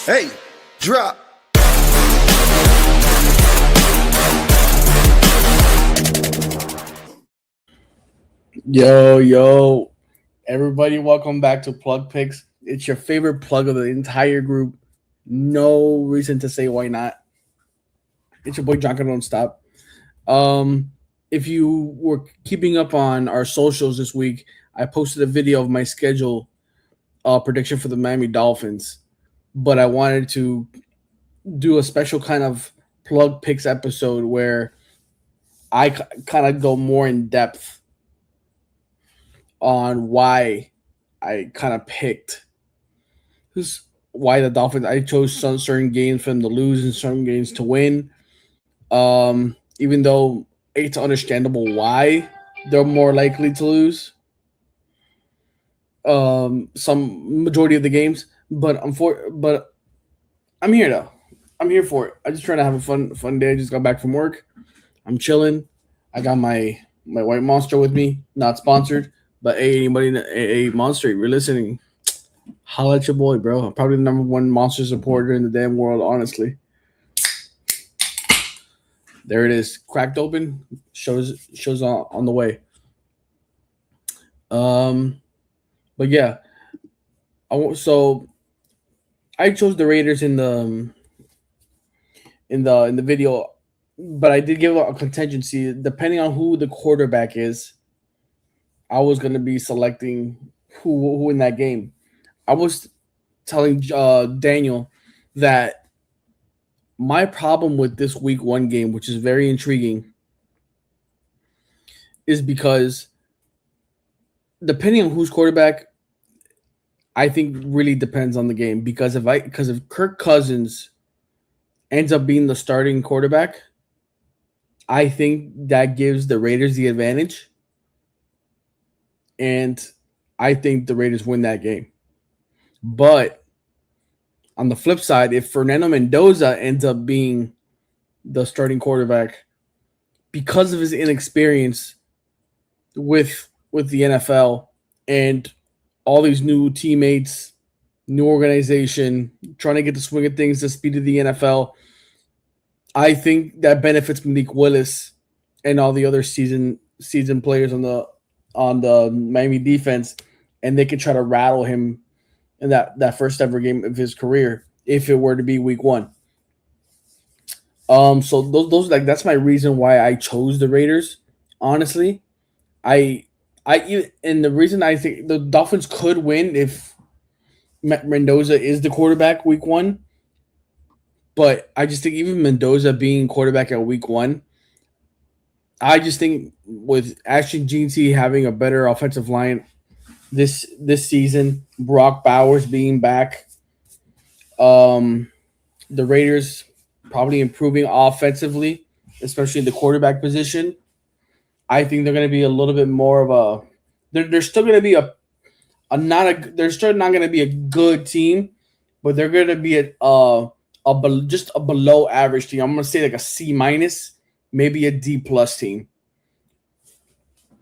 Hey, drop. Yo, everybody, welcome back to Plug Picks. It's your favorite plug of the entire group. No reason to say why not. It's your boy Jonka Don't Stop. Um, if you were keeping up on our socials this week, I posted a video of my schedule prediction for the Miami Dolphins, but I wanted to do a special kind of Plug Picks episode where I kind of go more in depth on why I kind of picked who's why the Dolphins. I chose some certain games for them to lose and certain games to win. Even though it's understandable why they're more likely to lose. Some majority of the games, but I'm here though. I'm here for it. I'm just trying to have a fun day. I just got back from work. I'm chilling. I got my white monster with me. Not sponsored, but hey, anybody in a monster, you're listening. Holla at your boy, bro. I'm probably the number one monster supporter in the damn world, honestly. There it is, cracked open. Shows on the way. Um, but yeah, so I chose the Raiders in the video, but I did give a contingency depending on who the quarterback is. I was gonna be selecting who in that game. I was telling Daniel that my problem with this week one game, which is very intriguing, is because depending on who's quarterback, I think really depends on the game. Because if Kirk Cousins ends up being the starting quarterback, I think that gives the Raiders the advantage. And I think the Raiders win that game. But on the flip side, if Fernando Mendoza ends up being the starting quarterback because of his inexperience with the NFL and all these new teammates, new organization, trying to get the swing of things, the speed of the NFL, I think that benefits Malik Willis and all the other season players on the Miami defense, and they can try to rattle him in that first ever game of his career if it were to be week one. So those like that's my reason why I chose the Raiders. Honestly, I and the reason I think the Dolphins could win if Mendoza is the quarterback week one, but I just think even Mendoza being quarterback at week one, I just think with Ashton Jeanty having a better offensive line this season, Brock Bowers being back, the Raiders probably improving offensively, especially in the quarterback position. I think they're going to be a little bit more of a. They're still going to be they're still not going to be a good team, but they're going to be just a below average team. I'm going to say like a C minus, maybe a D plus team.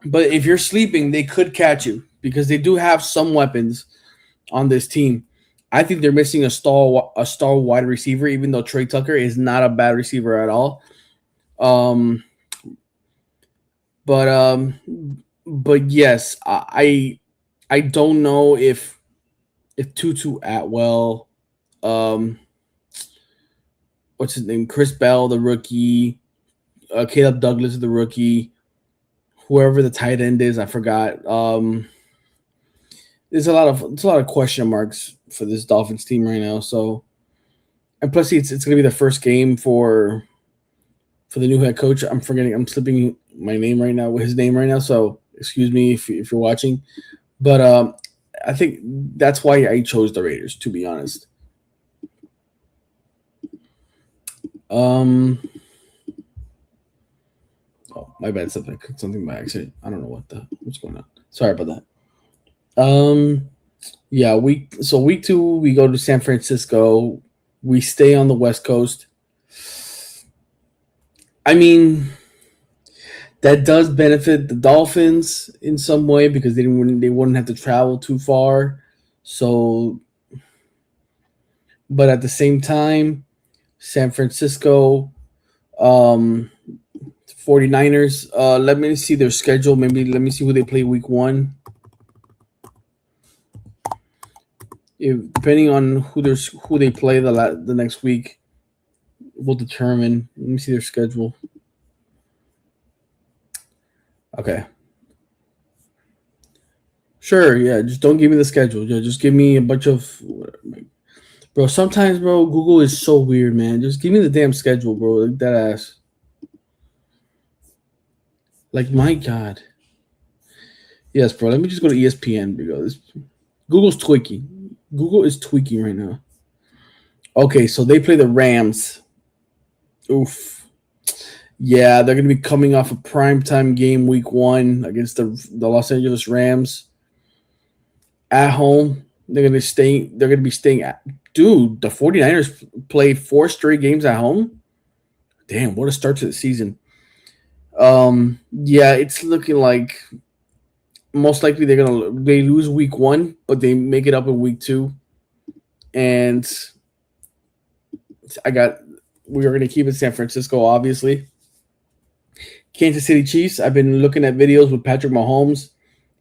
But if you're sleeping, they could catch you because they do have some weapons on this team. I think they're missing a star wide receiver, even though Trey Tucker is not a bad receiver at all. Um, but yes, I don't know if Tutu Atwell, um, what's his name, Chris Bell, the rookie, Caleb Douglas, the rookie, whoever the tight end is, I forgot. There's a lot of question marks for this Dolphins team right now. So, and plus, it's going to be the first game for the new head coach. I'm slipping my name right now with his name right now. So excuse me if you're watching, but I think that's why I chose the Raiders, to be honest. Oh, my bad. Something by accident. I don't know what's going on. Sorry about that. Yeah, week 2 we go to San Francisco. We stay on the West Coast. I mean, that does benefit the Dolphins in some way because they wouldn't have to travel too far. So But at the same time, San Francisco, um, 49ers. Let me see their schedule. Maybe let me see who they play week one. Depending on who they play the next week, will determine. Let me see their schedule. Okay. Sure, yeah. Just don't give me the schedule. Yeah, just give me a bunch of, bro. Sometimes, bro, Google is so weird, man. Just give me the damn schedule, bro. Like that ass. Like my god. Yes, bro. Let me just go to ESPN because Google's tweaking. Google is tweaking right now. Okay, so they play the Rams. Oof. Yeah, they're gonna be coming off a primetime game week one against the Los Angeles Rams at home. They're gonna be staying at dude, the 49ers play four straight games at home. Damn, what a start to the season. Yeah, it's looking like most likely they lose week one, but they make it up in week two. And I got we are gonna keep it San Francisco, obviously. Kansas City Chiefs. I've been looking at videos with Patrick Mahomes.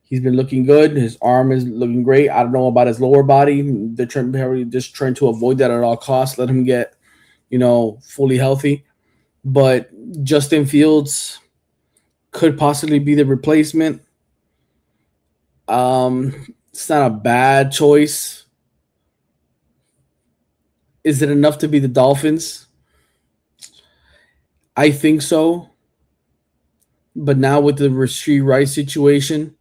He's been looking good. His arm is looking great. I don't know about his lower body. They're just trying to avoid that at all costs. Let him get, fully healthy. But Justin Fields could possibly be the replacement. It's not a bad choice. Is it enough to be the Dolphins? I think so. But now with the Rasheed Rice situation,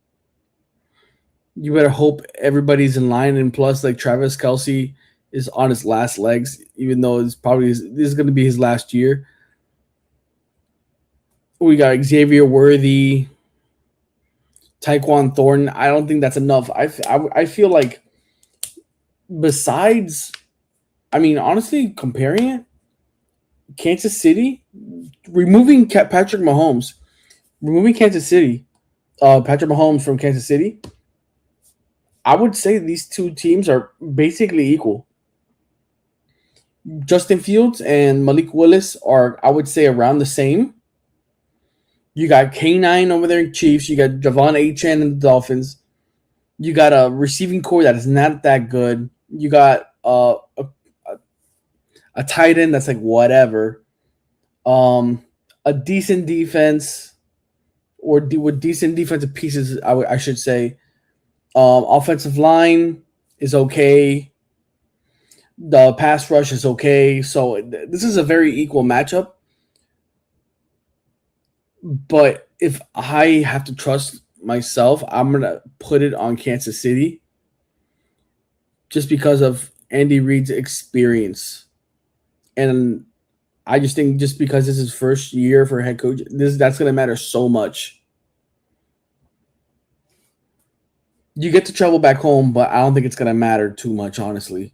you better hope everybody's in line. And plus, like Travis Kelsey is on his last legs, even though this is going to be his last year. We got Xavier Worthy, Tyquan Thornton. I don't think that's enough. I feel like besides, I mean, honestly, comparing it, Kansas City, Patrick Mahomes, removing Kansas City, Patrick Mahomes from Kansas City, I would say these two teams are basically equal. Justin Fields and Malik Willis are, I would say, around the same. You got K9 over there in Chiefs. You got Javon Achan in the Dolphins. You got a receiving core that is not that good. You got a tight end that's like whatever. A decent defense with decent defensive pieces, I should say. Offensive line is okay. The pass rush is okay. So this is a very equal matchup. But if I have to trust myself, I'm going to put it on Kansas City just because of Andy Reid's experience. And I just think just because this is his first year for head coach, that's going to matter so much. You get to travel back home, but I don't think it's going to matter too much, honestly.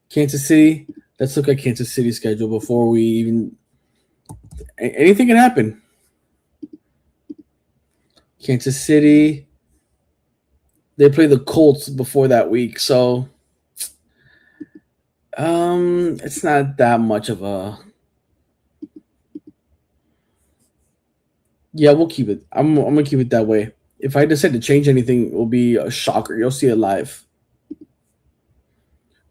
Kansas City, let's look at Kansas City's schedule before we even. Anything can happen. Kansas City, they play the Colts before that week, so it's not that much of a. Yeah, we'll keep it. I'm gonna keep it that way. If I decide to change anything, it will be a shocker. You'll see it live.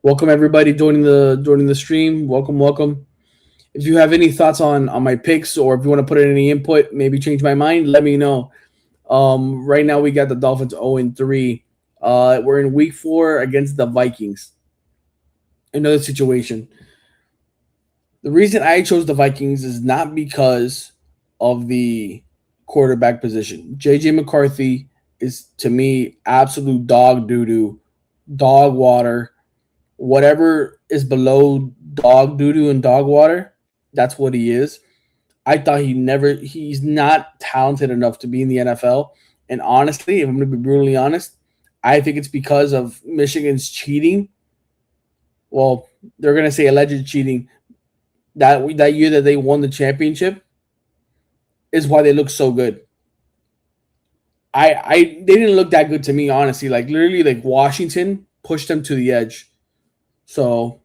Welcome everybody joining the stream. Welcome. If you have any thoughts on my picks or if you want to put in any input, maybe change my mind, let me know. Right now we got the Dolphins 0-3. We're in week 4 against the Vikings. Another situation. The reason I chose the Vikings is not because of the quarterback position. JJ McCarthy is to me absolute dog doo-doo, dog water. Whatever is below dog doo-doo and dog water, that's what he is. I thought he's not talented enough to be in the NFL. And honestly, if I'm going to be brutally honest, I think it's because of Michigan's cheating. Well, they're going to say alleged cheating. That year that they won the championship is why they look so good. They didn't look that good to me, honestly. Like literally, like Washington pushed them to the edge. So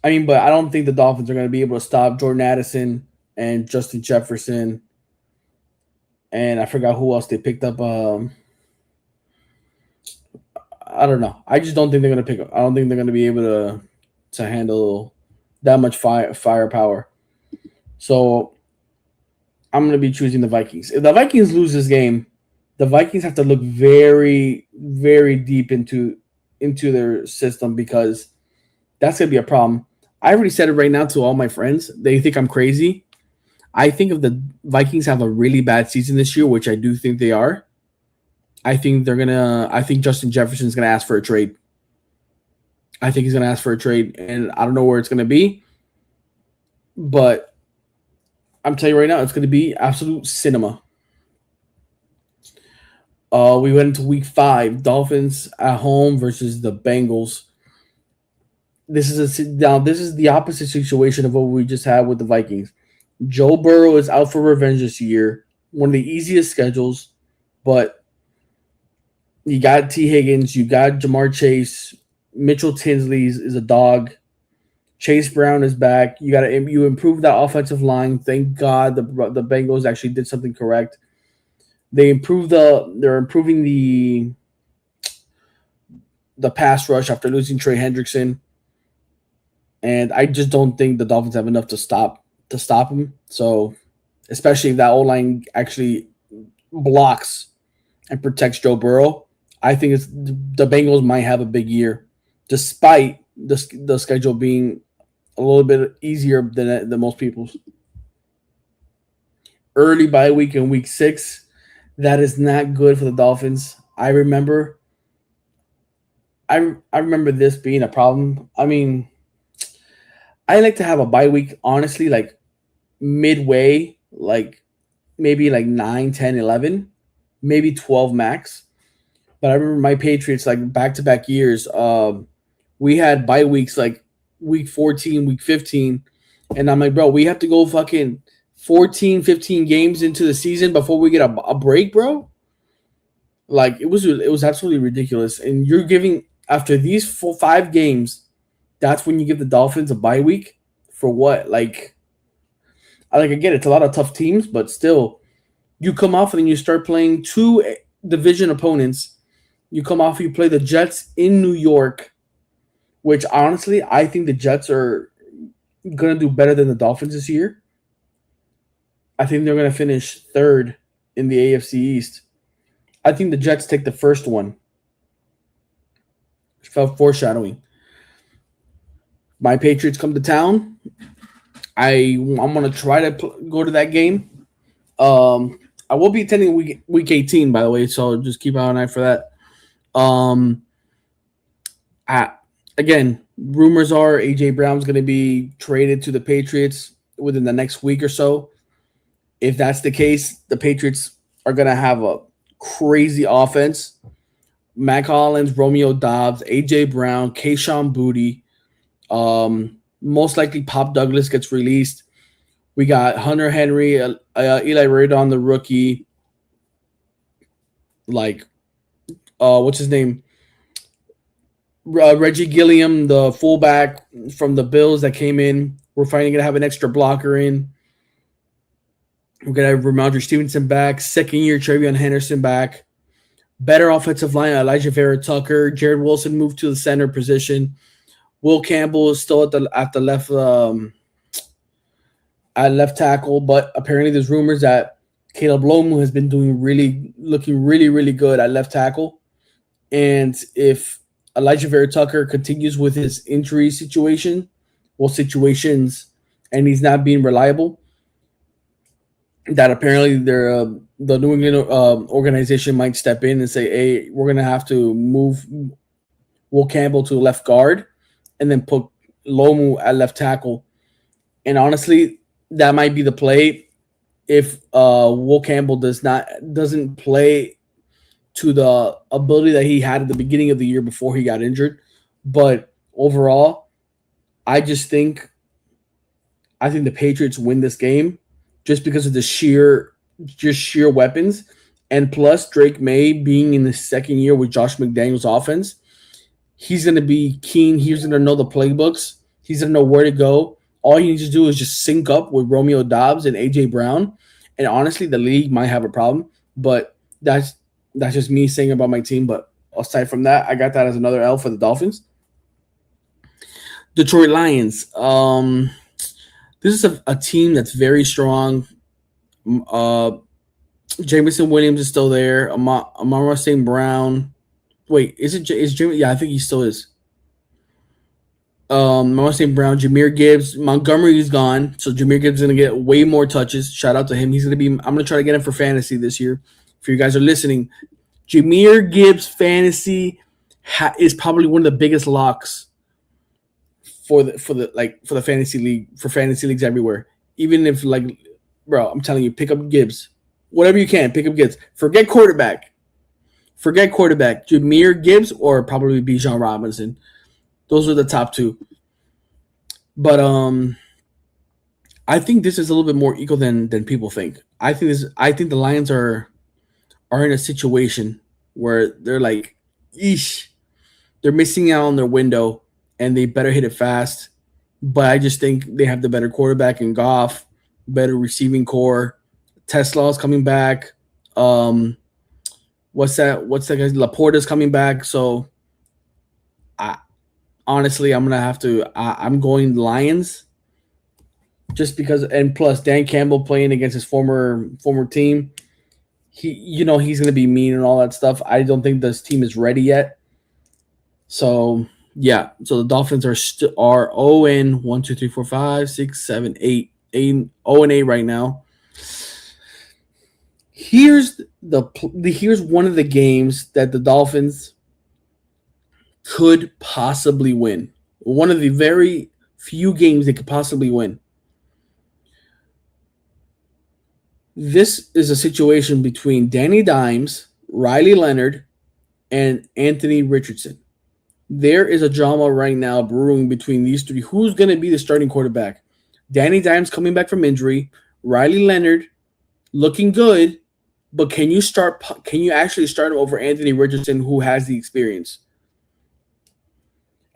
I mean, but I don't think the Dolphins are going to be able to stop Jordan Addison and Justin Jefferson, and I forgot who else they picked up. I don't know. I just don't think they're going to pick up. I don't think they're going to be able to handle that much firepower. So I'm going to be choosing the Vikings. If the Vikings lose this game, the Vikings have to look very, very deep into their system because that's going to be a problem. I already said it right now to all my friends. They think I'm crazy. I think if the Vikings have a really bad season this year, which I do think they are, I think they're gonna. I think Justin Jefferson's gonna ask for a trade. I think he's gonna ask for a trade, and I don't know where it's gonna be, but I'm telling you right now, it's gonna be absolute cinema. We went into week 5, Dolphins at home versus the Bengals. This is the opposite situation of what we just had with the Vikings. Joe Burrow is out for revenge this year. One of the easiest schedules, but you got T. Higgins, you got Jamar Chase, Mitchell Tinsley is a dog. Chase Brown is back. You improve that offensive line. Thank God the Bengals actually did something correct. They're improving the pass rush after losing Trey Hendrickson, and I just don't think the Dolphins have enough to stop him. So, especially if that O line actually blocks and protects Joe Burrow, I think the Bengals might have a big year, despite the schedule being a little bit easier than most people's. Early bye week in week 6, that is not good for the Dolphins. I remember this being a problem. I mean, I like to have a bye week, honestly, like midway, like maybe like 9, 10, 11, maybe 12 max. But I remember my Patriots, like back to back years, we had bye weeks like week 14, week 15. And I'm like, bro, we have to go fucking 14, 15 games into the season before we get a break, bro. Like it was absolutely ridiculous. And you're giving after these 5 games, that's when you give the Dolphins a bye week for what? I get it's a lot of tough teams, but still, you come off and then you start playing 2 division opponents. You come off, you play the Jets in New York, which honestly, I think the Jets are gonna do better than the Dolphins this year. I think they're gonna finish 3rd in the AFC East. I think the Jets take the first one. Foreshadowing. My Patriots come to town. I'm gonna try to go to that game. I will be attending week 18, by the way, so just keep an eye for that. Again, rumors are AJ Brown's going to be traded to the Patriots within the next week or so. If that's the case, the Patriots are going to have a crazy offense. Mac Hollins, Romeo Dobbs, AJ Brown, Kayshon Boutte. Most likely Pop Douglas gets released. We got Hunter Henry, Eli Raydon, the rookie. What's his name? Reggie Gilliam, the fullback from the Bills that came in. We're finally going to have an extra blocker in. We're going to have Ramondre Stevenson back. Second-year Trevion Henderson back. Better offensive line, Elijah Vera Tucker. Jared Wilson moved to the center position. Will Campbell is still at the left at left tackle, but apparently there's rumors that Caleb Lomu has been looking really, really good at left tackle. And if Elijah Vera Tucker continues with his injury situations, and he's not being reliable, that apparently the New England organization might step in and say, hey, we're going to have to move Will Campbell to left guard and then put Lomu at left tackle. And honestly, that might be the play if Will Campbell doesn't play to the ability that he had at the beginning of the year before he got injured. But overall, I think the Patriots win this game just because of the sheer weapons. And plus Drake May being in the second year with Josh McDaniels offense, he's going to be keen. He's going to know the playbooks. He doesn't know where to go. All he needs to do is just sync up with Romeo Dobbs and AJ Brown. And honestly, the league might have a problem, but that's just me saying about my team. But aside from that, I got that as another L for the Dolphins. Detroit Lions. This is a team that's very strong. Uh, Jameson Williams is still there. Amara St. Brown. Wait, is Jamie? Yeah, I think he still is. Amara St. Brown, Jameer Gibbs, Montgomery is gone, so Jameer Gibbs is gonna get way more touches. Shout out to him. He's gonna be. I'm gonna try to get him for fantasy this year. If you guys are listening, Jameer Gibbs fantasy is probably one of the biggest locks for the fantasy league for fantasy leagues everywhere. Even if like, bro, I'm telling you, pick up Gibbs, whatever you can, pick up Gibbs. Forget quarterback. Jameer Gibbs or probably Bijan Robinson. Those are the top two. But I think this is a little bit more equal than people think. I think the Lions are in a situation where they're like, eesh, they're missing out on their window and they better hit it fast. But I just think they have the better quarterback in Goff, better receiving core. Tesla's coming back. What's that? What's that guy? Laporta's coming back. So I honestly I'm gonna have to I'm going Lions just because, and plus Dan Campbell playing against his former team. He's gonna be mean and all that stuff. I don't think this team is ready yet. So yeah, so the Dolphins are 0 1, 2, 3, 4, 5, 6, 7, 8, 8 0-8 right now. Here's here's one of the games that the Dolphins could possibly win. One of the very few games they could possibly win. This is a situation between Danny Dimes, Riley Leonard, and Anthony Richardson. There is a drama right now brewing between these three. Who's going to be the starting quarterback? Danny Dimes coming back from injury. Riley Leonard looking good, but can you actually start him over Anthony Richardson, who has the experience?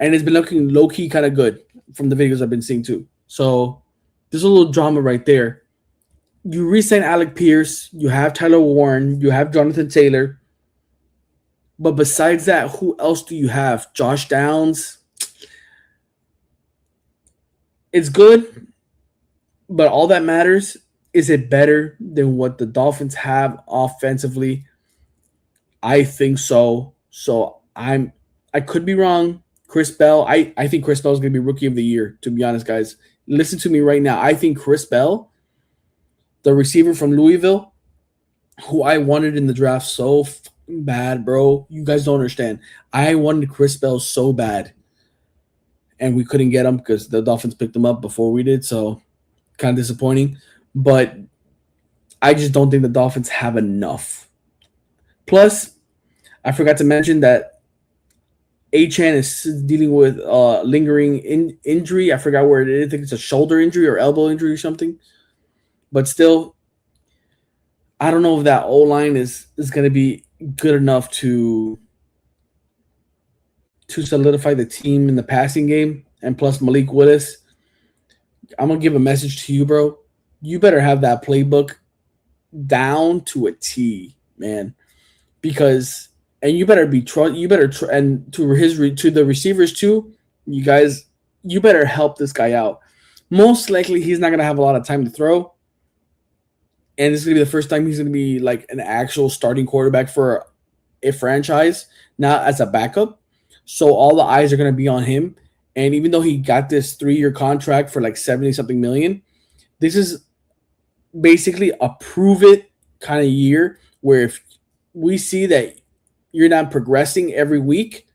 And it's been looking low-key kind of good from the videos I've been seeing too. So there's a little drama right there. You re-sign Alec Pierce. You have Tyler Warren. You have Jonathan Taylor. But besides that, who else do you have? Josh Downs. It's good, but all that matters is it better than what the Dolphins have offensively? I think so. So I could be wrong. Chris Bell. I think Chris Bell is going to be Rookie of the Year, to be honest, guys. Listen to me right now. I think Chris Bell, the receiver from Louisville, who I wanted in the draft so bad, bro. You guys don't understand. I wanted Chris Bell so bad, and we couldn't get him because the Dolphins picked him up before we did, so kind of disappointing. But I just don't think the Dolphins have enough. Plus, I forgot to mention that Achane is dealing with lingering injury. I forgot where it is. I think it's a shoulder injury or elbow injury or something. But still, I don't know if that O-line is going to be good enough to solidify the team in the passing game. And plus Malik Willis, I'm going to give a message to you, bro. You better have that playbook down to a T, man. Because and you better be and to the receivers too, you guys, you better help this guy out. Most likely he's not going to have a lot of time to throw. And this is going to be the first time he's going to be like an actual starting quarterback for a franchise, not as a backup. So all the eyes are going to be on him. And even though he got this 3-year contract for like 70-something million, this is basically a prove it kind of year where if we see that you're not progressing every week,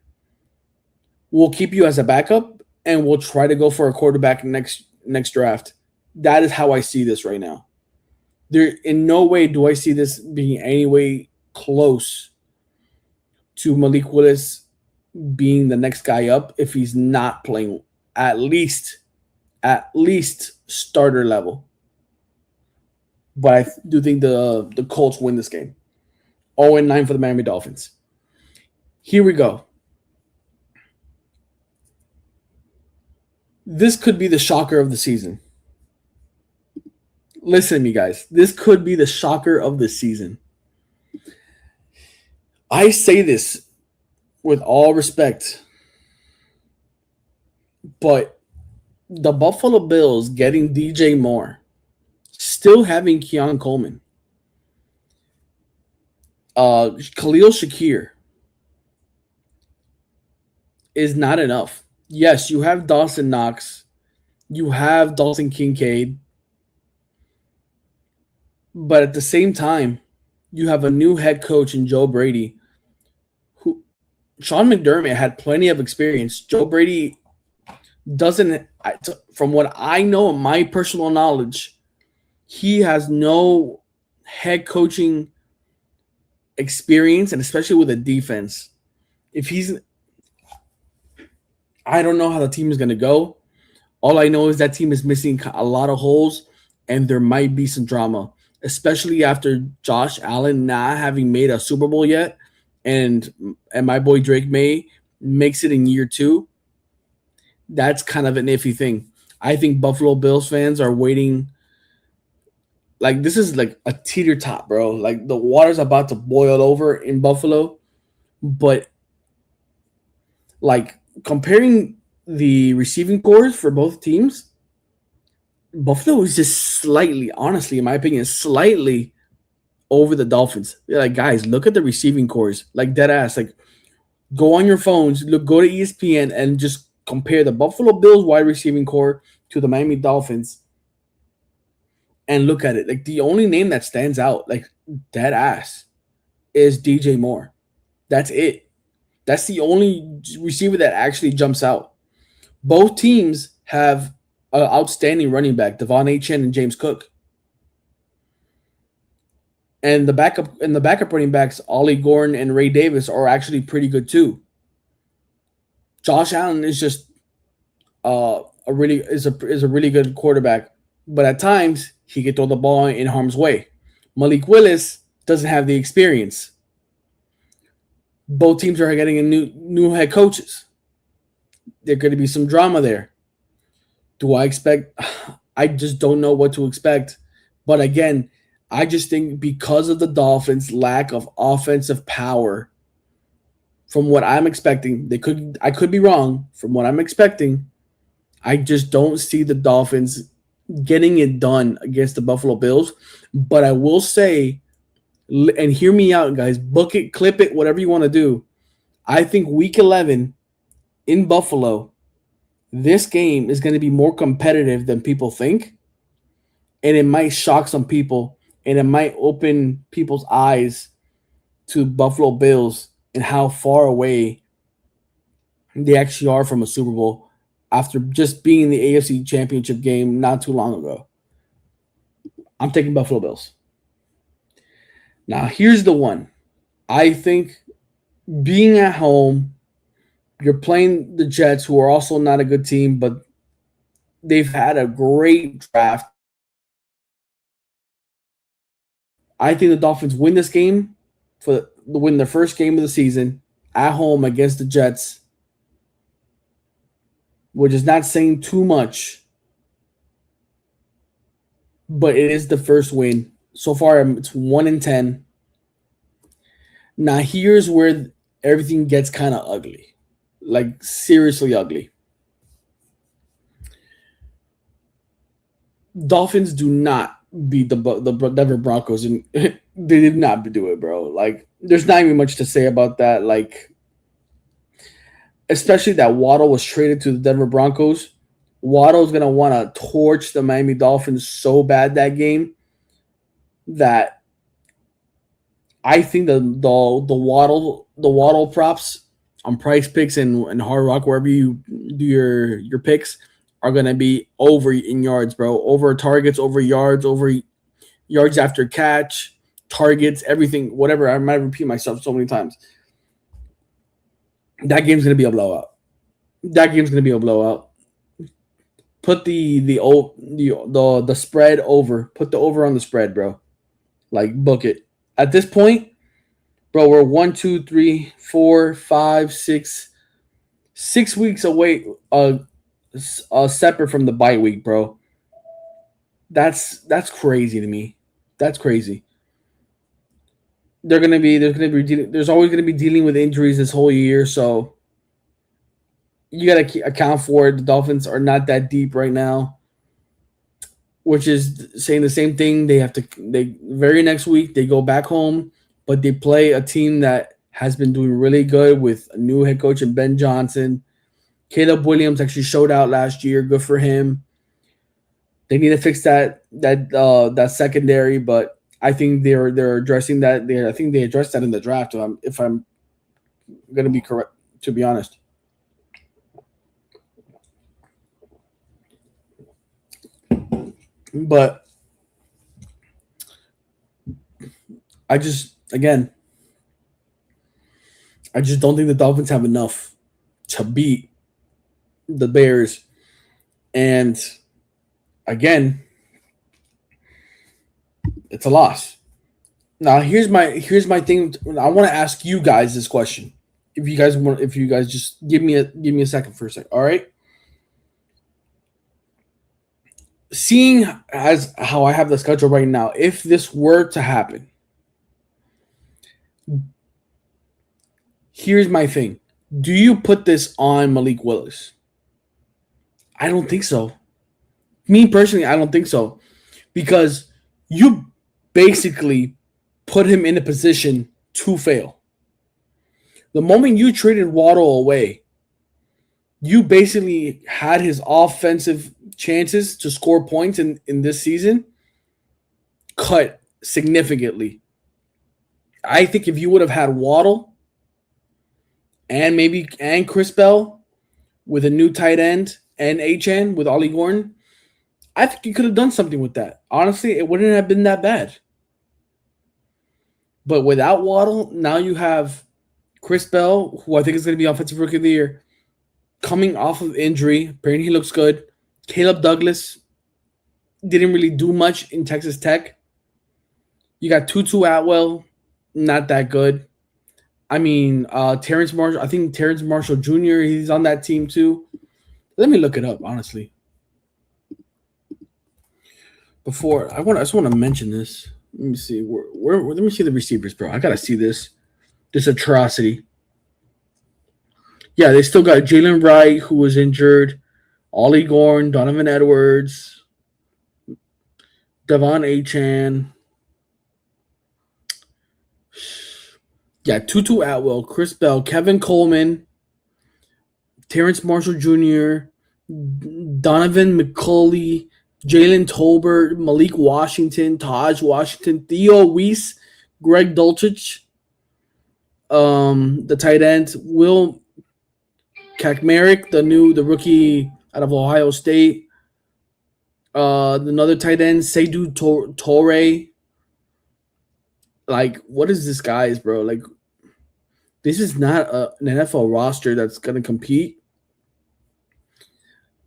we'll keep you as a backup and we'll try to go for a quarterback next draft. That is how I see this right now. There, in no way do I see this being any way close to Malik Willis being the next guy up if he's not playing at least starter level. But I do think the Colts win this game. 0-9 for the Miami Dolphins. Here we go. This could be the shocker of the season. Listen to me, guys. This could be the shocker of the season. I say this with all respect, but the Buffalo Bills getting DJ Moore, still having Keon Coleman, Khalil Shakir is not enough. Yes, you have Dawson Knox, you have Dalton Kincaid, but at the same time, you have a new head coach in Joe Brady. Who Sean McDermott had plenty of experience. Joe Brady doesn't, from what I know and my personal knowledge, he has no head coaching experience, and especially with a defense. If he's, I don't know how the team is going to go. All I know is that team is missing a lot of holes, and there might be some drama, especially after Josh Allen not having made a Super Bowl yet, and my boy Drake May makes it in year two. That's kind of an iffy thing. I think Buffalo Bills fans are waiting. Like, this is like a teeter top, bro. Like, the water's about to boil over in Buffalo, but like, comparing the receiving cores for both teams, Buffalo is just slightly, honestly, in my opinion, slightly over the Dolphins. They're like, guys, look at the receiving cores, like dead ass. Like, go on your phones, look, go to ESPN, and just compare the Buffalo Bills wide receiving core to the Miami Dolphins, and look at it. Like, the only name that stands out, like dead ass, is DJ Moore. That's it. That's the only receiver that actually jumps out. Both teams have an outstanding running back, Devon Achane and James Cook. And the backup running backs, Ollie Gordon and Ray Davis, are actually pretty good too. Josh Allen is just a really good quarterback, but at times he can throw the ball in harm's way. Malik Willis doesn't have the experience. Both teams are getting a new head coaches. There could be some drama there. Do I expect? I just don't know what to expect. But again, I just think because of the Dolphins' lack of offensive power, from what I'm expecting, I could be wrong. From what I'm expecting, I just don't see the Dolphins getting it done against the Buffalo Bills. But I will say, and hear me out, guys, book it, clip it, whatever you want to do. I think Week 11 in Buffalo, this game is going to be more competitive than people think, and it might shock some people, and it might open people's eyes to Buffalo Bills and how far away they actually are from a Super Bowl after just being in the AFC Championship game not too long ago. I'm taking Buffalo Bills. Now, here's the one. I think being at home, you're playing the Jets, who are also not a good team, but they've had a great draft. I think the Dolphins win this game win their first game of the season at home against the Jets, which is not saying too much, but it is the first win. So far, it's 1-10. Now, here's where everything gets kind of ugly, like seriously ugly. Dolphins do not beat the Denver Broncos, and they did not do it, bro. Like, there's not even much to say about that. Like, especially that Waddle was traded to the Denver Broncos. Waddle's gonna want to torch the Miami Dolphins so bad that game that I think the Waddle props on Price Picks and Hard Rock, wherever you do your picks, are gonna be over in yards, bro. Over targets, over yards after catch, targets, everything, whatever. I might repeat myself so many times. That game's gonna be a blowout. Put the spread over. Put the over on the spread, bro. Like, book it. At this point, bro, we're 1, 2, 3, 4, 5, 6 weeks away. separate from the bye week, bro. That's crazy to me. That's crazy. There's always gonna be dealing with injuries this whole year, so you gotta account for it. The Dolphins are not that deep right now, which is saying the same thing. They very next week they go back home, but they play a team that has been doing really good with a new head coach and Ben Johnson. Caleb Williams actually showed out last year. Good for him. They need to fix that secondary, but I think they're addressing that. I think they addressed that in the draft. If I'm gonna be correct, to be honest. But I just again, I just don't think the Dolphins have enough to beat the Bears. And again, it's a loss. Now here's my thing. I want to ask you guys this question. If you guys just give me a second for a second. All right. Seeing as how I have the schedule right now, if this were to happen, here's my thing. Do you put this on Malik Willis? I don't think so. Me personally, I don't think so. Because you basically put him in a position to fail. The moment you traded Waddle away, you basically had his offensive chances to score points in this season cut significantly. I think if you would have had Waddle and Chris Bell with a new tight end and HN with Ollie Gordon, I think you could have done something with that. Honestly, it wouldn't have been that bad. But without Waddle, now you have Chris Bell, who I think is going to be Offensive Rookie of the Year, coming off of injury. Apparently, he looks good. Caleb Douglas didn't really do much in Texas Tech. You got Tutu Atwell, not that good. I mean, Terrence Marshall. I think Terrence Marshall Jr. He's on that team too. Let me look it up, honestly. I just want to mention this. Let me see. Let me see the receivers, bro. I gotta see this. This atrocity. Yeah, they still got Jalen Wright, who was injured. Ollie Gordon, Donovan Edwards, Devon Achan. Yeah, Tutu Atwell, Chris Bell, Kevin Coleman, Terrence Marshall Jr., Donovan McCulley, Jalen Tolbert, Malik Washington, Taj Washington, Theo Weiss, Greg Dulcich, the tight end, Will Kakmerick, the rookie out of Ohio State, another tight end, Seydou Torre. Like, what is this guys, bro? Like, this is not an NFL roster that's going to compete.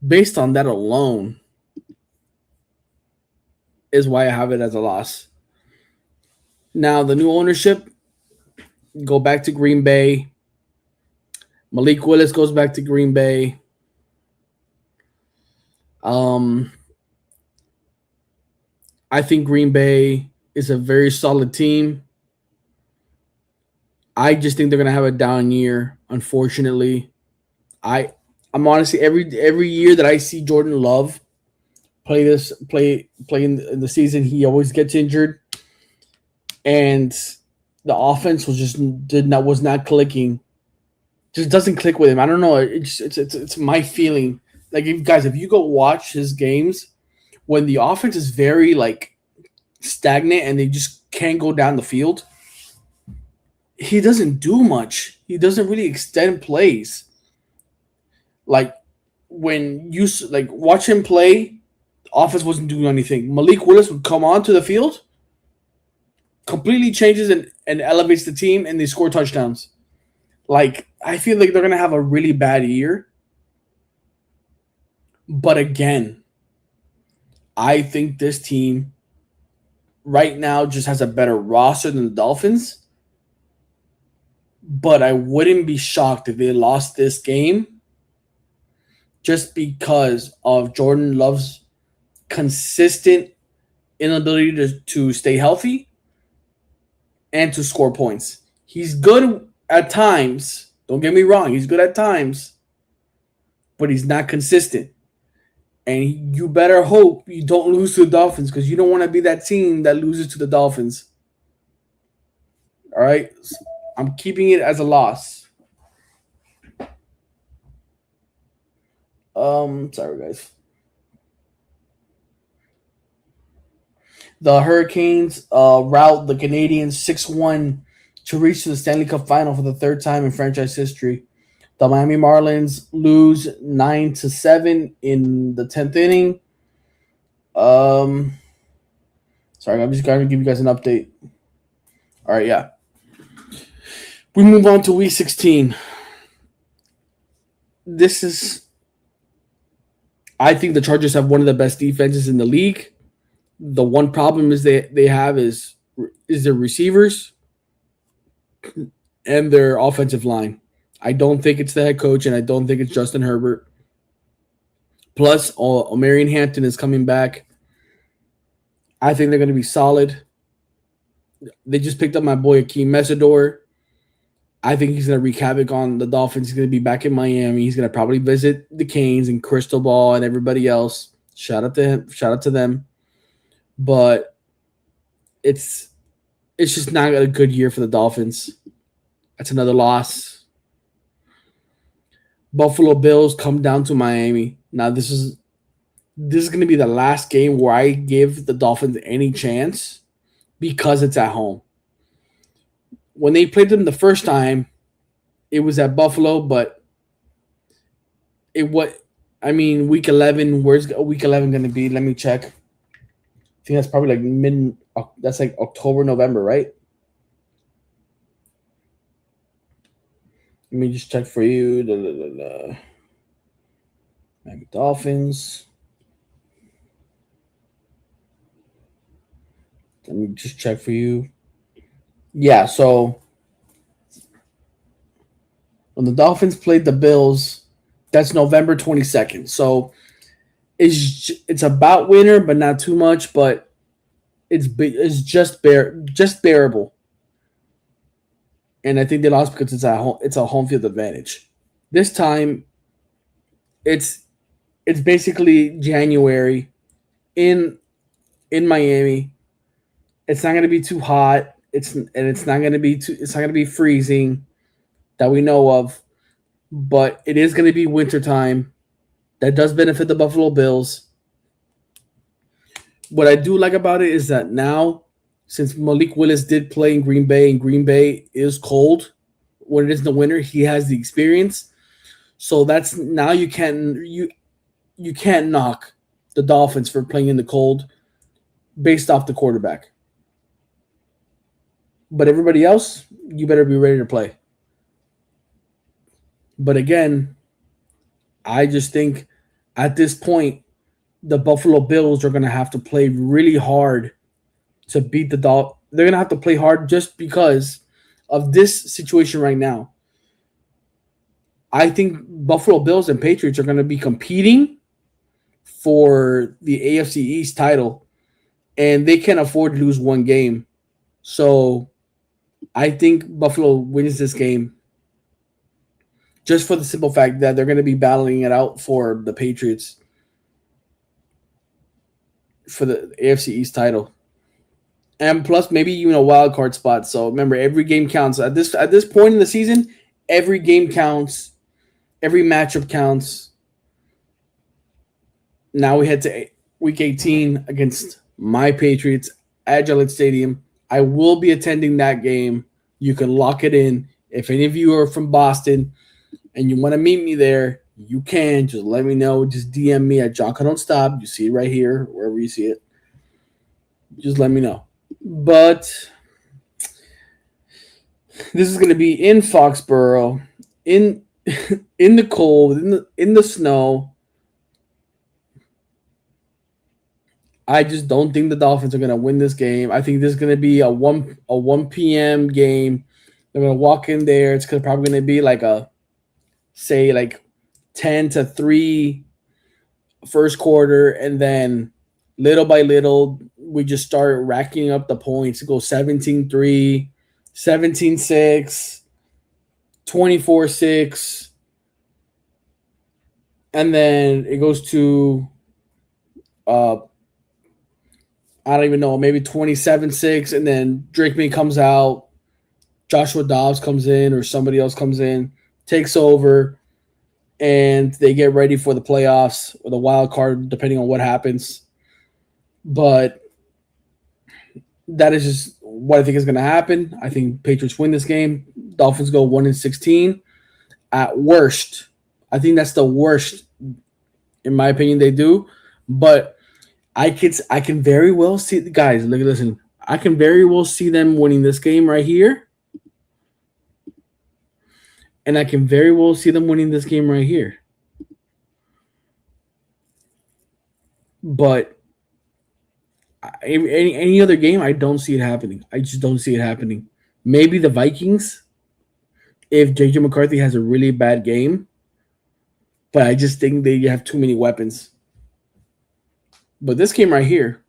Based on that alone is why I have it as a loss. Now, the new ownership, go back to Green Bay. Malik Willis goes back to Green Bay. I think Green Bay is a very solid team. I just think they're going to have a down year, unfortunately. I'm honestly every year that I see Jordan Love play in the season, he always gets injured, and the offense was not clicking. Just doesn't click with him. I don't know. It's my feeling. Like, if you go watch his games, when the offense is very like stagnant and they just can't go down the field, he doesn't do much. He doesn't really extend plays. Like, when you watch him play, the offense wasn't doing anything. Malik Willis would come onto the field, completely changes and elevates the team, and they score touchdowns. Like, I feel like they're going to have a really bad year. But again, I think this team right now just has a better roster than the Dolphins. But I wouldn't be shocked if they lost this game just because of Jordan Love's consistent inability to stay healthy and to score points. He's good at times. Don't get me wrong. He's good at times, but he's not consistent. And you better hope you don't lose to the Dolphins because you don't want to be that team that loses to the Dolphins. All right. I'm keeping it as a loss. Sorry guys. The Hurricanes rout the Canadians 6-1 to reach the Stanley Cup final for the third time in franchise history. The Miami Marlins lose 9-7 in the 10th inning. Um, Sorry, I'm just going to give you guys an update. All right, yeah. We move on to week 16. I think the Chargers have one of the best defenses in the league. The one problem is they have is their receivers and their offensive line. I don't think it's the head coach, and I don't think it's Justin Herbert. Plus, Omarion Hampton is coming back. I think they're going to be solid. They just picked up my boy Akeem Mesidor. I think he's going to wreak havoc on the Dolphins. He's going to be back in Miami. He's going to probably visit the Canes and Crystal Ball and everybody else. Shout out to him. Shout out to them. But it's just not a good year for the Dolphins. That's another loss. Buffalo Bills come down to Miami. Now this is going to be the last game where I give the Dolphins any chance because it's at home. When they played them the first time, it was at Buffalo, but week 11, where's week 11 going to be? Let me check. I think that's probably that's like October, November, right? Let me just check for you. Miami Dolphins. Let me just check for you. Yeah, so when the Dolphins played the Bills, that's November 22nd. So it's about winter, but not too much. But it's just bearable. And I think they lost because it's at home. It's a home field advantage. This time, it's basically January in Miami. It's not going to be too hot. It's not going to be freezing that we know of, but it is going to be wintertime. That does benefit the Buffalo Bills. What I do like about it is that now, since Malik Willis did play in Green Bay, and Green Bay is cold when it is in the winter, he has the experience. So that's now you can't knock the Dolphins for playing in the cold based off the quarterback. But everybody else, you better be ready to play. But again, I just think at this point, the Buffalo Bills are going to have to play really hard to beat the Dolphins. They're going to have to play hard just because of this situation right now. I think Buffalo Bills and Patriots are going to be competing for the AFC East title, and they can't afford to lose one game. So I think Buffalo wins this game just for the simple fact that they're going to be battling it out for the Patriots for the AFC East title. And plus maybe even a wild card spot. So remember, every game counts. At this point in the season, every game counts. Every matchup counts. Now we head to week 18 against my Patriots at Gillette Stadium. I will be attending that game. You can lock it in. If any of you are from Boston and you want to meet me there, you can. Just let me know. Just DM me at Jonka Don't Stop. You see it right here, wherever you see it. Just let me know. But this is going to be in Foxborough, in the cold, in the snow. I just don't think the Dolphins are going to win this game. I think this is going to be a 1 p.m. game. They're going to walk in there. It's probably going to be like 10 10-3 first quarter, and then little by little we just start racking up the points. It goes 17-3, 17-6, 24-6, and then it goes to uh I don't even know, maybe 27-6, and then Drake May comes out, Joshua Dobbs comes in, or somebody else comes in, takes over, and they get ready for the playoffs or the wild card, depending on what happens. But that is just what I think is going to happen. I think Patriots win this game. Dolphins go 1-16. At worst, I think that's the worst, in my opinion, they do. But I can very well see the guys. Listen, I can very well see them winning this game right here, and I can very well see them winning this game right here. But any other game, I don't see it happening. I just don't see it happening. Maybe the Vikings, if JJ McCarthy has a really bad game, but I just think they have too many weapons. But this game right here,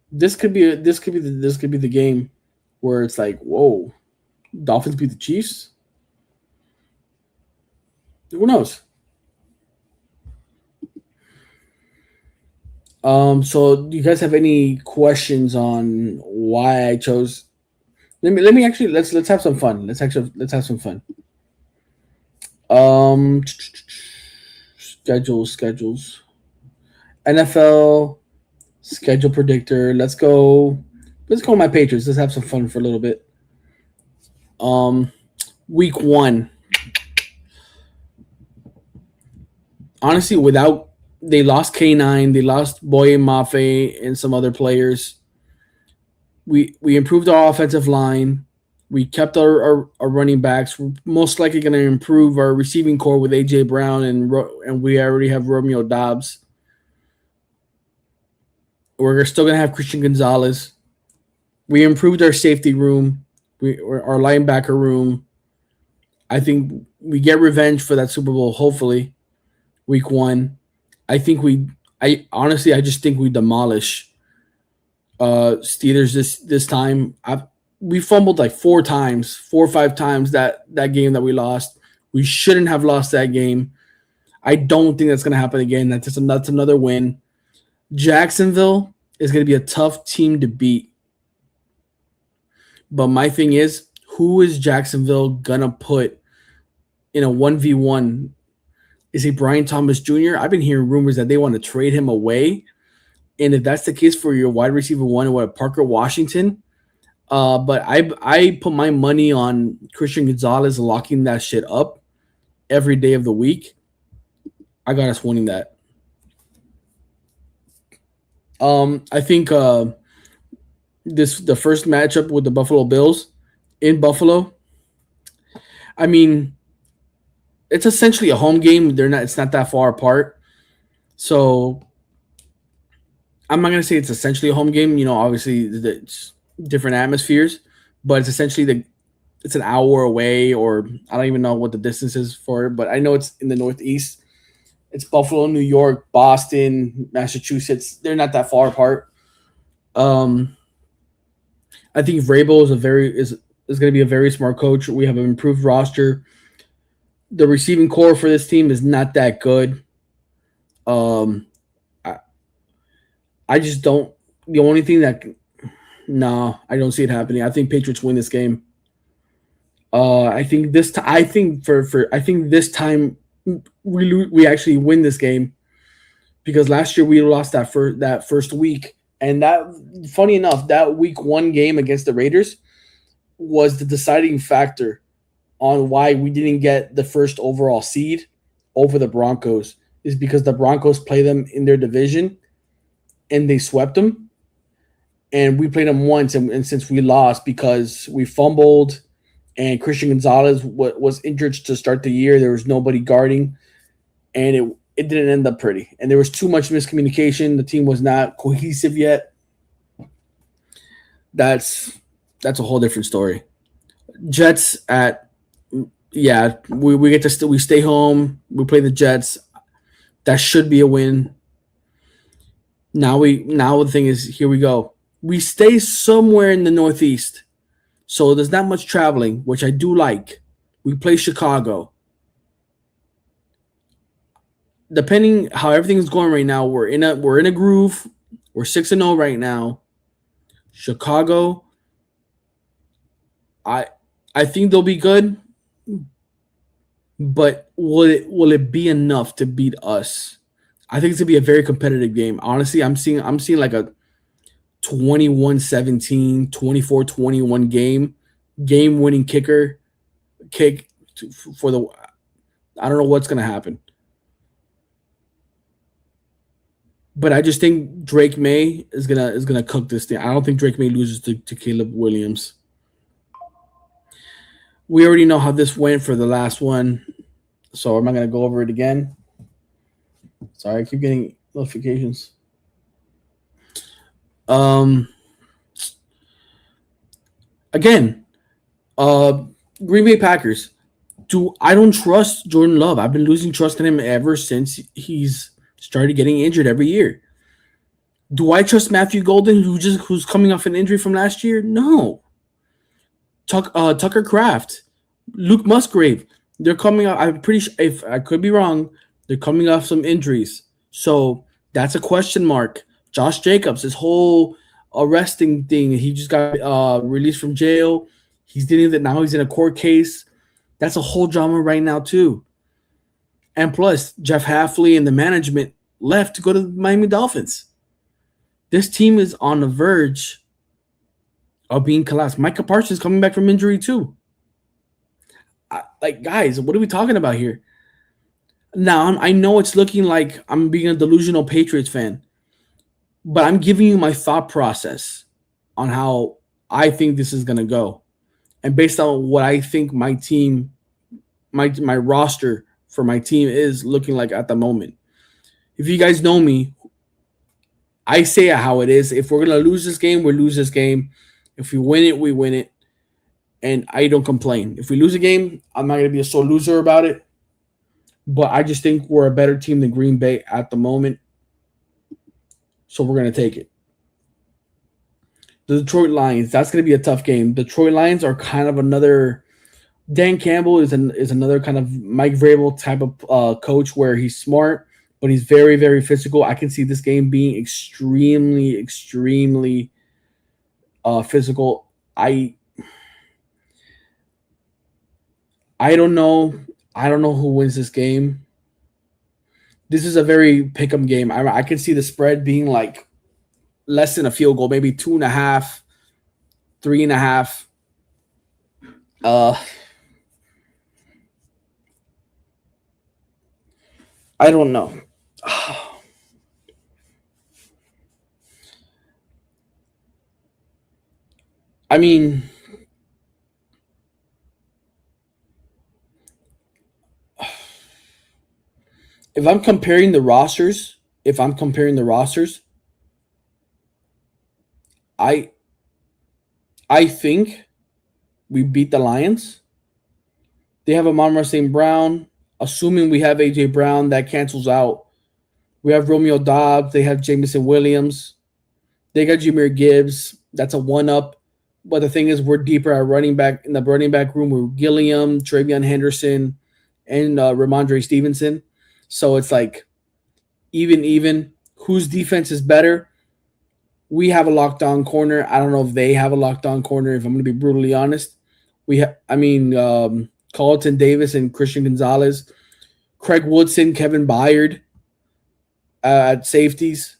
this could be the game where it's like, whoa, Dolphins beat the Chiefs. Who knows? So do you guys have any questions on why I chose? Let me actually let's have some fun. Let's have some fun. Schedules. NFL schedule predictor. Let's go my Patriots. Let's have some fun for a little bit. Week 1. Honestly, they lost K9, they lost Boye Mafe and some other players. We improved our offensive line. We kept our running backs. We're most likely going to improve our receiving core with A.J. Brown, and we already have Romeo Dobbs. We're still going to have Christian Gonzalez. We improved our safety room, our linebacker room. I think we get revenge for that Super Bowl, hopefully, week 1. I just think we demolish Steelers this time. We fumbled like 4 or 5 times that game that we lost. We shouldn't have lost that game. I don't think that's going to happen again. That's another win. Jacksonville is going to be a tough team to beat. But my thing is, who is Jacksonville going to put in a 1v1? Is it Brian Thomas Jr.? I've been hearing rumors that they want to trade him away. And if that's the case for your wide receiver 1, Parker Washington. But I put my money on Christian Gonzalez locking that shit up every day of the week. I got us winning that. I think the first matchup with the Buffalo Bills in Buffalo, I mean, it's essentially a home game. It's not that far apart. So I'm not going to say it's essentially a home game. Obviously it's different atmospheres, but it's essentially it's an hour away, or I don't even know what the distance is for it, but I know it's in the Northeast. It's Buffalo, New York, Boston, Massachusetts. They're not that far apart. I think Vrabel is going to be a very smart coach. We have an improved roster. The receiving core for this team is not that good. I just don't. The only thing I don't see it happening. I think Patriots win this game. I think this time we actually win this game, because last year we lost that first week, and that, funny enough, that week 1 game against the Raiders was the deciding factor on why we didn't get the first overall seed over the Broncos, is because the Broncos play them in their division and they swept them. And we played them once, and since we lost because we fumbled and Christian Gonzalez was injured to start the year, there was nobody guarding, and it didn't end up pretty. And there was too much miscommunication. The team was not cohesive yet. That's a whole different story. Jets at Yeah, we get to we stay home. We play the Jets. That should be a win. Now the thing is, here we go. We stay somewhere in the Northeast, so there's not much traveling, which I do like. We play Chicago. Depending how everything's going right now, we're in a groove. We're 6-0 right now. Chicago, I I think they'll be good, but will it be enough to beat us? I think it's gonna be a very competitive game. Honestly, I'm seeing like a 21-17, 24-21 game winning kick for the. I don't know what's gonna happen, but I just think Drake May is gonna cook this thing. I don't think Drake May loses to Caleb Williams. We already know how this went for the last one, so I'm not gonna go over it again. Sorry, I keep getting notifications. Um, again, uh, Green Bay Packers. I don't trust Jordan Love. I've been losing trust in him ever since he's started getting injured every year. Do I trust Matthew Golden, who's coming off an injury from last year? No. Tucker Kraft, Luke Musgrave, they're coming up. I'm pretty sure, if I could be wrong, they're coming off some injuries. So that's a question mark. Josh Jacobs, this whole arresting thing, he just got released from jail. He's dealing with it now. He's in a court case. That's a whole drama right now too. And plus, Jeff Halfley and the management left to go to the Miami Dolphins. This team is on the verge of being collapsed. Micah Parsons coming back from injury too. Guys, what are we talking about here? Now, I know it's looking like I'm being a delusional Patriots fan, but I'm giving you my thought process on how I think this is going to go. And based on what I think my team, my roster for my team is looking like at the moment. If you guys know me, I say it how it is. If we're going to lose this game, we lose this game. If we win it, we win it. And I don't complain. If we lose a game, I'm not going to be a sore loser about it. But I just think we're a better team than Green Bay at the moment. So we're going to take it. The Detroit Lions, that's going to be a tough game. Detroit Lions are kind of another. Dan Campbell is another kind of Mike Vrabel type of coach where he's smart, but he's very, very physical. I can see this game being extremely, extremely physical. I don't know. I don't know who wins this game. This is a very pick'em game. I can see the spread being like less than a field goal, maybe 2.5, 3.5. I don't know. I mean, if I'm comparing the rosters, I I think we beat the Lions. They have Amon St. Brown. Assuming we have AJ Brown, that cancels out. We have Romeo Dobbs. They have Jameson Williams. They got Jameer Gibbs. That's a one up. But the thing is, we're deeper at running back in the running back room with Gilliam, Travion Henderson, and Ramondre Stevenson. So it's like even. Whose defense is better? We have a lockdown corner. I don't know if they have a lockdown corner. If I'm going to be brutally honest, Carlton Davis and Christian Gonzalez, Craig Woodson, Kevin Byard at safeties,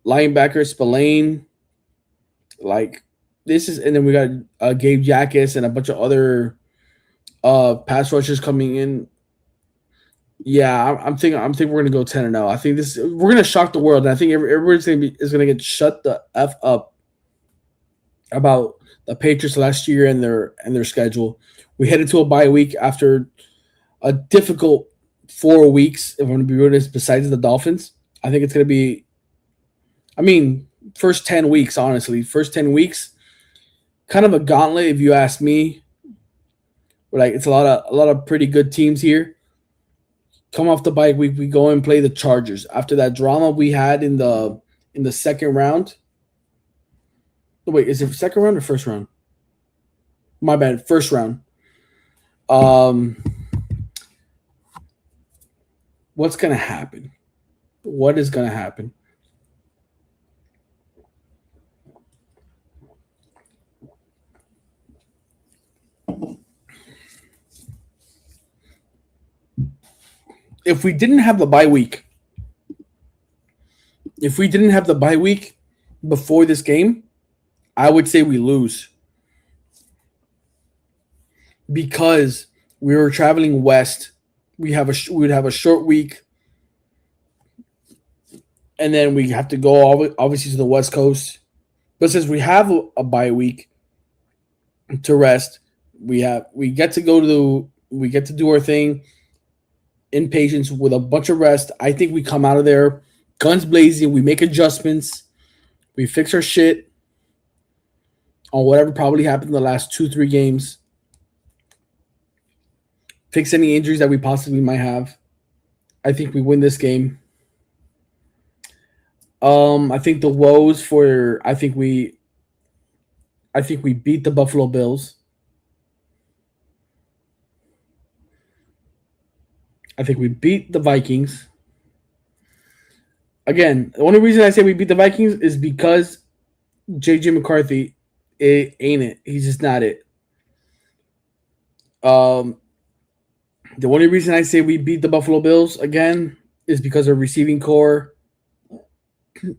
linebacker Spillane. Like this is, and then we got Gabe Jackas and a bunch of other pass rushers coming in. Yeah, I'm thinking we're gonna go 10-0. I think we're gonna shock the world, and I think everybody's gonna get shut the f up about the Patriots last year and their schedule. We headed to a bye week after a difficult 4 weeks. If I'm gonna be honest, besides the Dolphins, I think it's gonna be. I mean, first 10 weeks, honestly, kind of a gauntlet if you ask me. Like it's a lot of pretty good teams here. Come off the bye week, we go and play the Chargers. After that drama we had in the second round. Wait, is it second round or first round? My bad, first round. Um, what's gonna happen? What is gonna happen? If we didn't have the bye week, if we didn't have the bye week before this game, I would say we lose because we were traveling west. We would have a short week, and then we have to go obviously to the west coast. But since we have a bye week to rest, we get to go to we get to do our thing in patience with a bunch of rest. I think we come out of there guns blazing. We make adjustments. We fix our shit on whatever probably happened in the last 2-3 games. Fix any injuries that we possibly might have. I think we win this game. I think the woes for I think we beat the Buffalo Bills. I think we beat the Vikings. Again, the only reason I say we beat the Vikings is because JJ McCarthy ain't it. He's just not it. Um, the only reason I say we beat the Buffalo Bills again is because our receiving core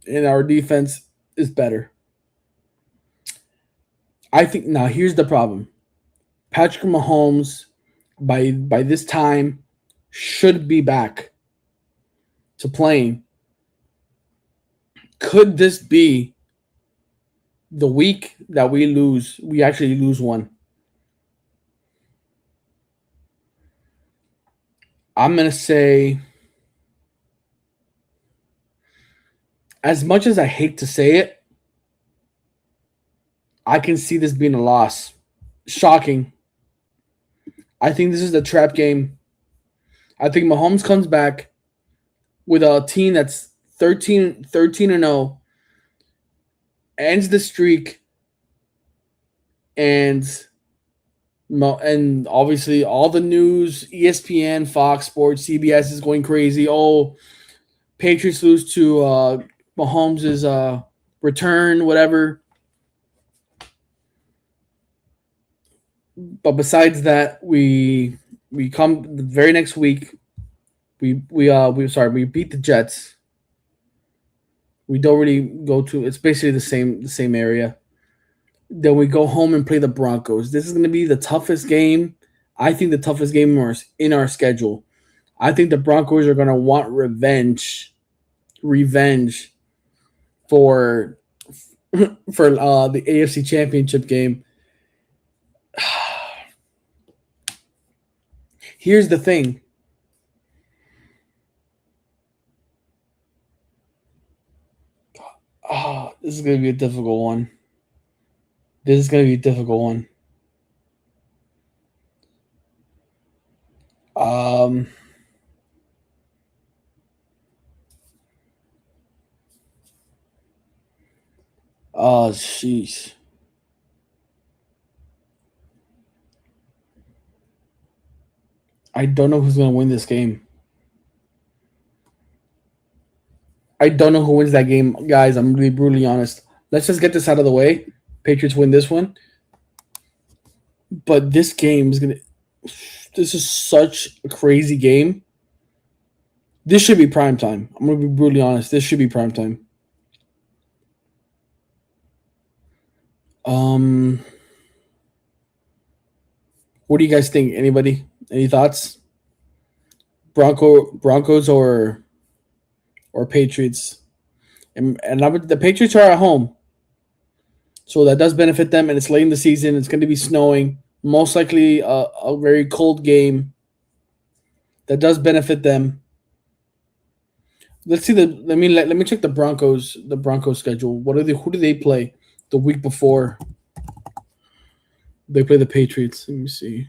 and our defense is better. I think now here's the problem. Patrick Mahomes by this time should be back to playing. Could this be the week that we lose? We actually lose one. I'm going to say, as much as I hate to say it, I can see this being a loss. Shocking. I think this is the trap game. I think Mahomes comes back with a team that's 13 and 0, ends the streak, and obviously all the news, ESPN, Fox Sports, CBS is going crazy. Oh, Patriots lose to Mahomes' return, whatever. But besides that, we come the very next week. We beat the Jets. We don't really go to. It's basically the same area. Then we go home and play the Broncos. This is going to be the toughest game. I think the toughest game in our schedule. I think the Broncos are going to want revenge for the AFC Championship game. Here's the thing. This is going to be a difficult one. Oh, jeez. I don't know who's going to win this game. I don't know who wins that game, guys. I'm really brutally honest. Let's just get this out of the way. Patriots win this one. But this game is going to... This is such a crazy game. This should be prime time. I'm going to be brutally honest. This should be prime time. What do you guys think? Anybody? Any thoughts? Broncos or Patriots? And the Patriots are at home, so that does benefit them. And it's late in the season. It's going to be snowing. Most likely a very cold game. That does benefit them. Let's see let me check the Broncos schedule. Who do they play the week before? They play the Patriots. Let me see.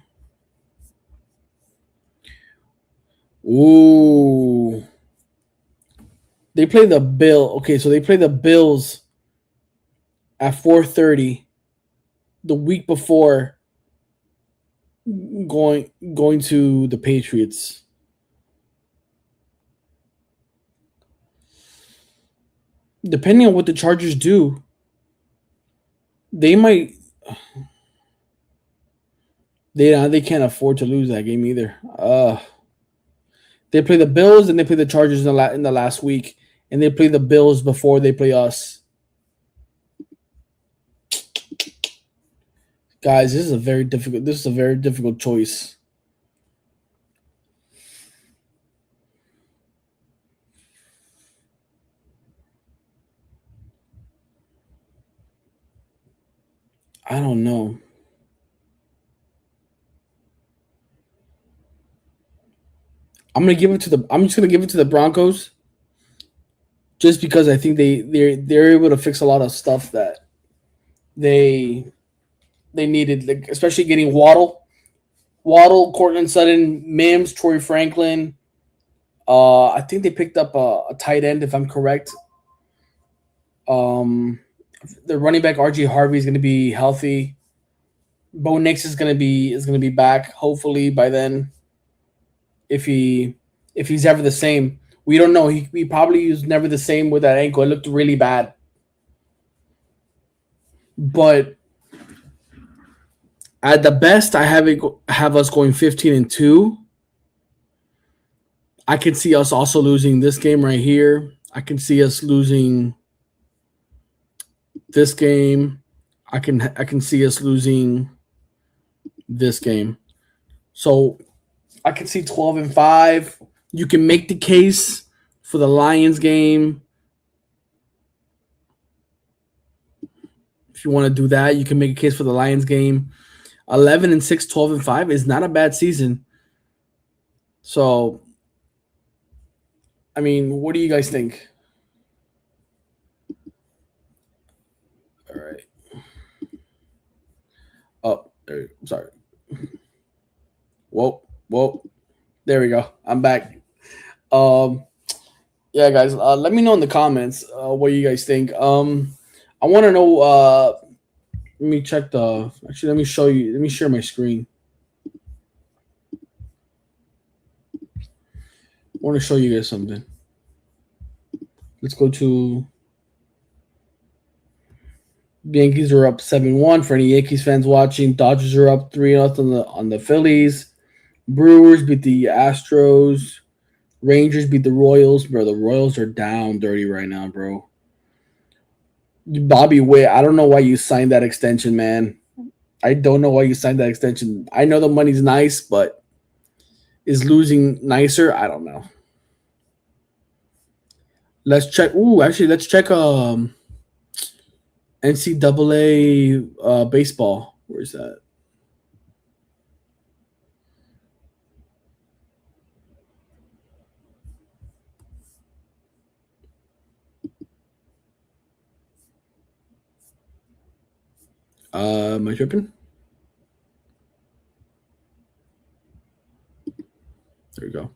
Ooh. They play the Bill. Okay, so they play the Bills at 4:30 the week before going to the Patriots. Depending on what the Chargers do, they might they can't afford to lose that game either. They play the Bills and they play the Chargers in the last week, and they play the Bills before they play us. Guys, this is a very difficult. This is a very difficult choice. I don't know. I'm just gonna give it to the Broncos, just because I think they're able to fix a lot of stuff that they they needed, like especially getting Waddle, Cortland Sutton, Mims, Troy Franklin. I think they picked up a tight end, if I'm correct. Um, the running back RG Harvey is going to be healthy. Bo Nix is going to be back hopefully by then. If he's ever the same, we don't know. He probably was never the same with that ankle. It looked really bad. But at the best, have us going 15-2. I can see us also losing this game right here. I can see us losing this game. I can see us losing this game. So I can see 12-5. You can make the case for the Lions game. If you want to do that, you can make a case for the Lions game. 11-6, 12-5 is not a bad season. So, I mean, what do you guys think? All right. Oh, there. Sorry. Whoa. There we go. I'm back. Um, yeah, guys. Let me know in the comments what you guys think. I want to know. Let me check the. Actually, let me show you. Let me share my screen. I want to show you guys something. Let's go to. Yankees are up 7-1 for any Yankees fans watching. Dodgers are up 3-0 on the Phillies. Brewers beat the Astros. Rangers beat the Royals. Bro, the Royals are down dirty right now, bro. Bobby Witt, I don't know why you signed that extension, man. I don't know why you signed that extension. I know the money's nice, but is losing nicer? I don't know. Let's check. Ooh, actually, let's check NCAA baseball. Where's that? Am I tripping? There we go.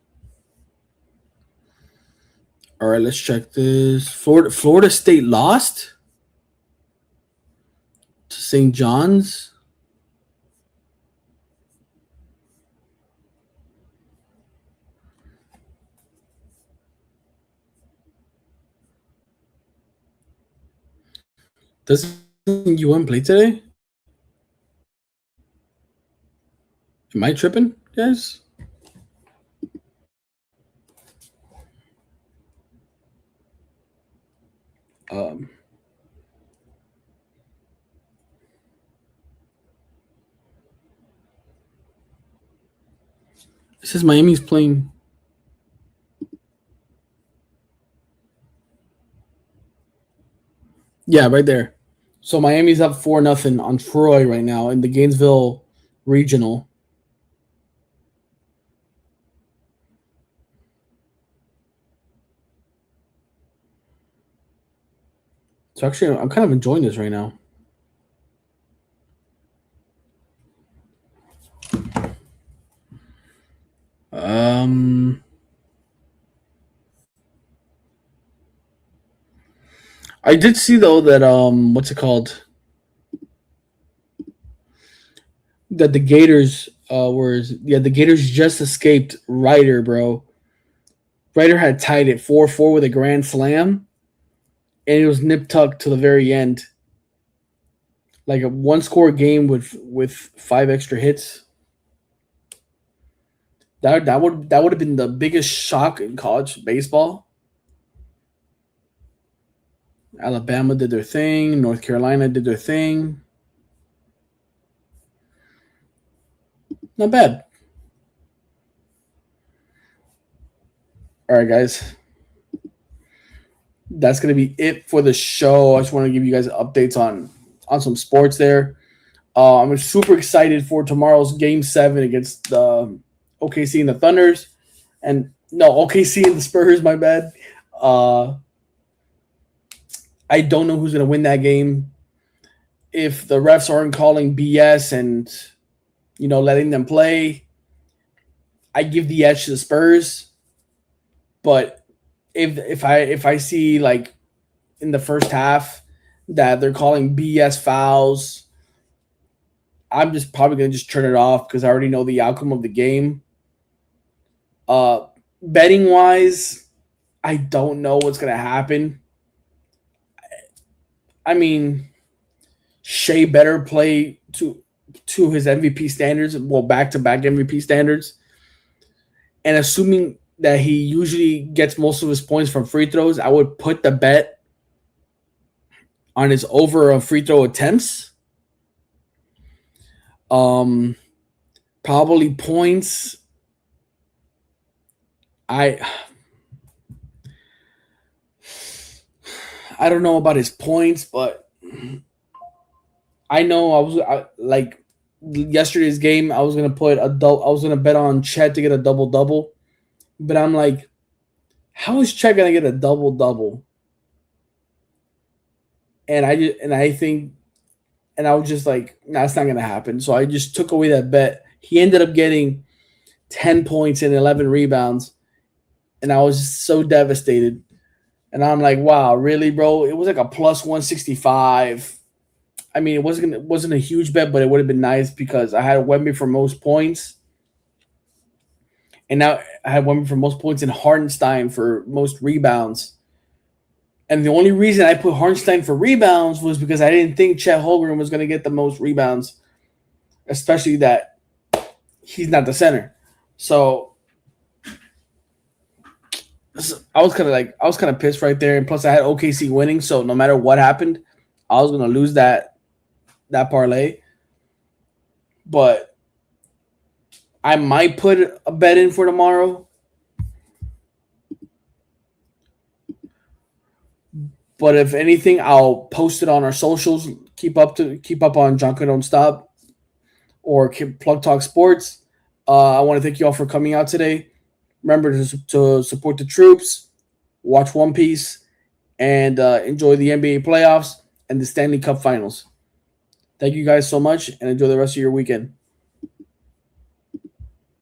All right, let's check this. Florida State lost to St. John's. Doesn't UM play today? Am I tripping, guys? Um, it says Miami's playing. Yeah, right there. So Miami's up 4-0 on Troy right now in the Gainesville regional. So actually, I'm kind of enjoying this right now. Um, I did see though that what's it called? That the Gators the Gators just escaped Ryder, bro. Ryder had tied it 4-4 with a grand slam, and it was nip tuck to the very end. Like a one score game with five extra hits. That would have been the biggest shock in college baseball. Alabama did their thing. North Carolina did their thing. Not bad. All right, guys. That's gonna be it for the show. I just want to give you guys updates on some sports there. I'm super excited for tomorrow's Game 7 against the OKC and the Thunders, and no OKC and the Spurs. My bad. Uh, I don't know who's gonna win that game. If the refs aren't calling BS and letting them play, I give the edge to the Spurs. But if I see like in the first half that they're calling BS fouls, I'm just probably gonna just turn it off because I already know the outcome of the game. Betting wise, I don't know what's gonna happen. I mean, Shea better play to his MVP standards, well, back to back MVP standards, and assuming that he usually gets most of his points from free throws, I would put the bet on his over of free throw attempts. Probably points. I don't know about his points, but I know like yesterday's game. I was gonna bet on Chet to get a double double, but I'm like, how is Chet gonna get a double double? And I think, and I was just like, nah, it's not gonna happen. So I just took away that bet. He ended up getting 10 points and 11 rebounds, and I was just so devastated. And I'm like, wow, really, bro? It was like a plus 165. I mean, it wasn't a huge bet, but it would have been nice because I had Wemby for most points, and now I had Wemby for most points and Hartenstein for most rebounds. And the only reason I put Hartenstein for rebounds was because I didn't think Chet Holmgren was going to get the most rebounds, especially that he's not the center. So I was kind of pissed right there. And plus, I had OKC winning, so no matter what happened, I was going to lose that parlay. But I might put a bet in for tomorrow. But if anything, I'll post it on our socials. Keep up on Jonko Don't Stop or Plug Talk Sports. I want to thank you all for coming out today. Remember to support the troops, watch One Piece, and enjoy the NBA playoffs and the Stanley Cup Finals. Thank you guys so much, and enjoy the rest of your weekend.